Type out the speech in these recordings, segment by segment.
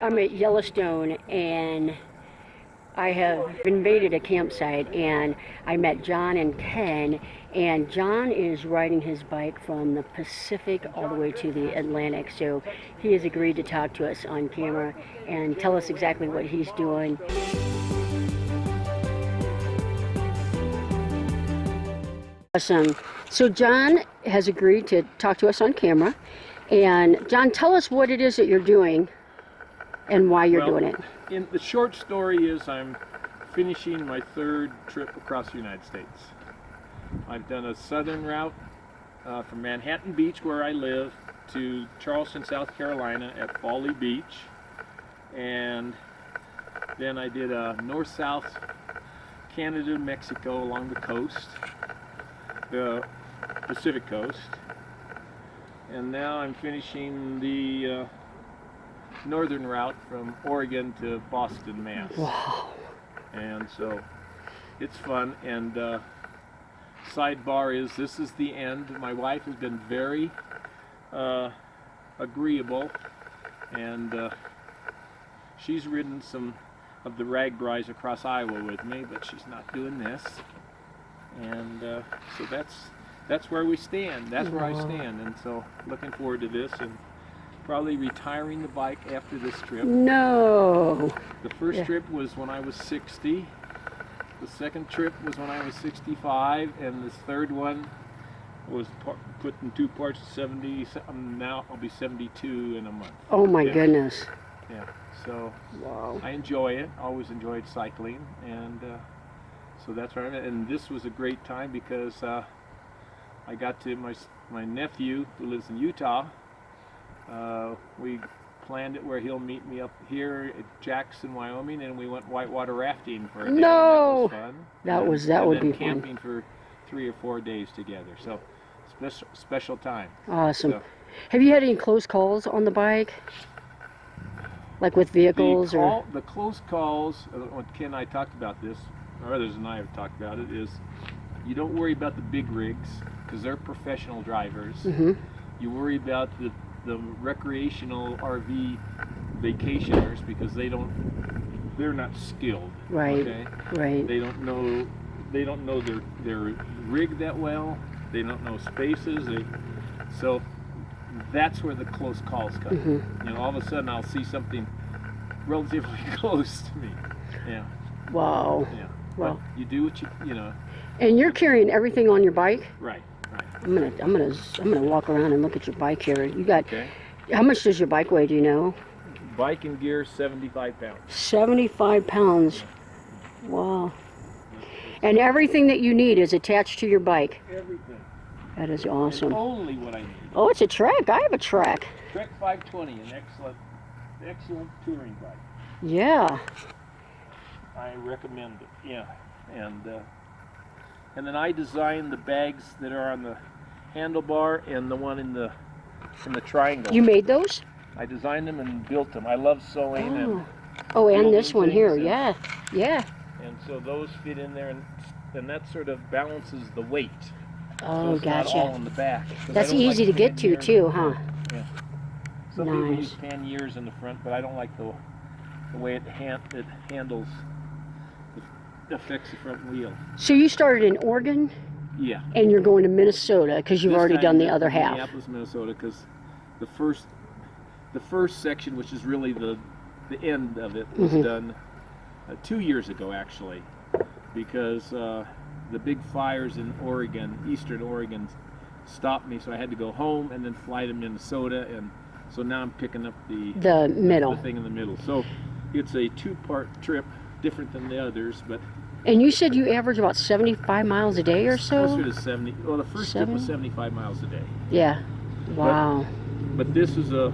I'm at Yellowstone and I have invaded a campsite and I met John and Ken, and John is riding his bike from the Pacific all the way to the Atlantic. So he has agreed to talk to us on camera and tell us exactly what he's doing. Awesome. So John has agreed to talk to us on camera. And John, tell us what it is that you're doing and why you're doing it. In the short story is I'm finishing my third trip across the United States. I've done a southern route from Manhattan Beach, where I live, to Charleston, South Carolina at Folly Beach, and then I did a north-south Canada, Mexico along the coast, the Pacific coast, and now I'm finishing the northern route from Oregon to Boston, Mass. Wow. And so it's fun. And sidebar is, this is the end. My wife has been very agreeable, and she's ridden some of the ragbris across Iowa with me, but she's not doing this. And so that's where we stand. That's where I stand. And so looking forward to this, and probably retiring the bike after this trip. No. The first trip was when I was 60. The second trip was when I was 65, and this third one was put in two parts, 70. Now I'll be 72 in a month. Oh my goodness. Yeah. So wow. I enjoy it. Always enjoyed cycling, and so that's where I'm at. And this was a great time because I got to my nephew who lives in Utah. We planned it where he'll meet me up here at Jackson, Wyoming, and we went whitewater rafting for a day. No, that was fun. That would be camping fun. for 3 or 4 days together. So special time. Awesome. So, have you had any close calls on the bike, like with vehicles the close calls? When Ken and I talked about this, or others and I have talked about it, is you don't worry about the big rigs because they're professional drivers. Mm-hmm. You worry about the recreational RV vacationers because they're not skilled. Right. Okay? Right. They don't know their rig that well. They don't know spaces. So that's where the close calls come. Mm-hmm. You know, all of a sudden I'll see something relatively close to me. Yeah. Wow. Yeah. Wow. But you do what you know. And you're carrying everything on your bike? Right. Right. I'm gonna walk around and look at your bike here. You got, okay. How much does your bike weigh, do you know? Bike and gear, 75 pounds. 75 pounds. Wow. And everything that you need is attached to your bike. Everything. That is awesome. And only what I need. Oh, it's a Trek. I have a Trek. Trek 520, an excellent touring bike. Yeah. I recommend it. Yeah. And then I designed the bags that are on the handlebar and the one in the triangle. You made those? I designed them and built them. I love sewing and this one here. Yeah. Yeah. And so those fit in there, and that sort of balances the weight. Oh, so gotcha. Not all on the back. That's easy to get to too, huh? Yeah. Some people use panniers in the front, but I don't like the way it handles. Affects the front wheel. So you started in Oregon? Yeah. And you're going to Minnesota because you've already done the other half. Minneapolis, Minnesota, because the first section, which is really the end of it, was done 2 years ago actually, because the big fires in Oregon, eastern Oregon, stopped me, so I had to go home and then fly to Minnesota, and so now I'm picking up the thing in the middle. So it's a 2-part trip, different than the others, but. And you said you average about 75 miles a day or so? Closer to 70. Well, the first trip was 75 miles a day. Yeah. Wow. But this is the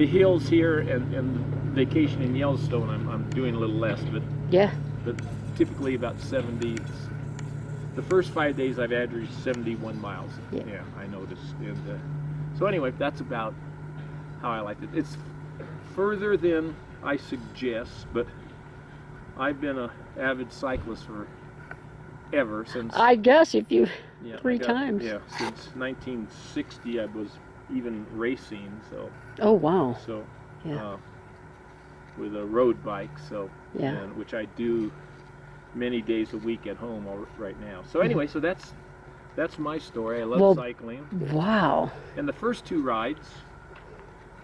hills here and vacation in Yellowstone. I'm doing a little less, but yeah. But typically about 70. The first 5 days I've averaged 71 miles. Yeah, I noticed. And so anyway, that's about how I liked it. It's further than I suggest, but I've been an avid cyclist forever since. I guess if you 3 times. Yeah, since 1960 I was even racing. So. Oh wow. So. Yeah. with a road bike, so Yeah. and, which I do many days a week at home right now. So anyway, so that's my story. I love cycling. Wow. And the first 2 rides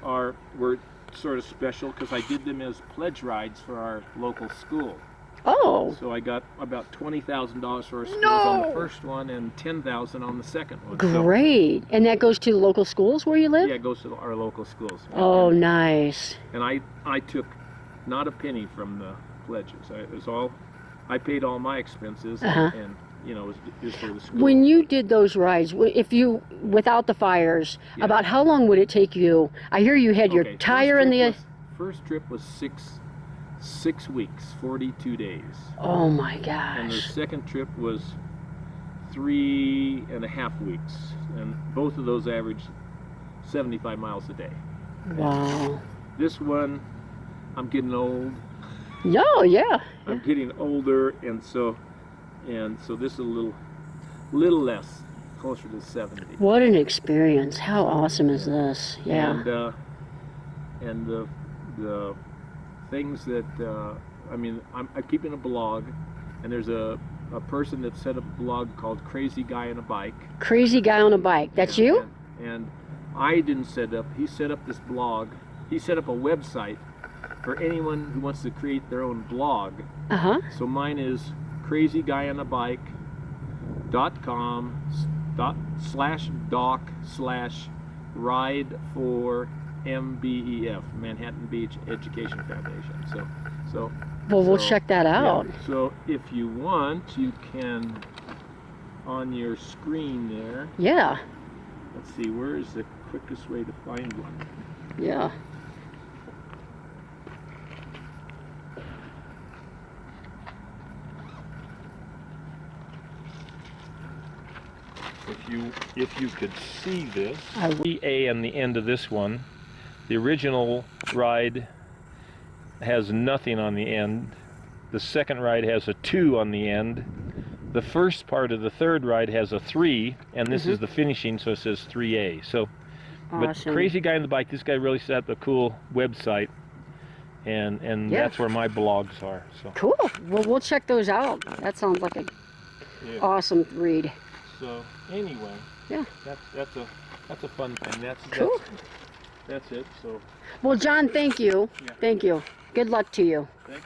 were sort of special because I did them as pledge rides for our local school. Oh. So I got about $20,000 for our schools on the first one and $10,000 on the second one. Great. So, And that goes to the local schools where you live? yeah, it goes to our local schools. Oh, nice. And I took not a penny from the pledges. I paid all my expenses, and you know, it was for the school. When you did those rides, without the fires, about how long would it take you? I hear you had your tire in the... First trip was six weeks, 42 days. Oh my gosh. And the second trip was 3.5 weeks. And both of those averaged 75 miles a day. Wow. This one, I'm getting old. No, yeah. I'm getting older, and so this is a little less, closer to 70. What an experience. How awesome is this? Yeah. And the things that, I mean, I'm keeping a blog, and there's a person that set up a blog called Crazy Guy on a Bike. Crazy Guy on a Bike. That's you? And I didn't set up, he set up this blog. He set up a website for anyone who wants to create their own blog. So mine is crazyguyanabike.com/doc/ride for MBEF, Manhattan Beach Education Foundation. So we'll check that out. Yeah. So if you want, you can, on your screen there. Yeah. Let's see, where is the quickest way to find one? Yeah. If you could see this, the A on the end of this one, the original ride has nothing on the end. The second ride has a 2 on the end. The first part of the third ride has a 3, and this is the finishing, so it says 3A. So, awesome. But Crazy Guy on the Bike, this guy really set up a cool website, and that's where my blogs are. So cool. Well, we'll check those out. That sounds like a awesome read. So anyway, that's a fun thing. That's it. So well, John, thank you. Yeah. Thank you. Good luck to you. Thank you.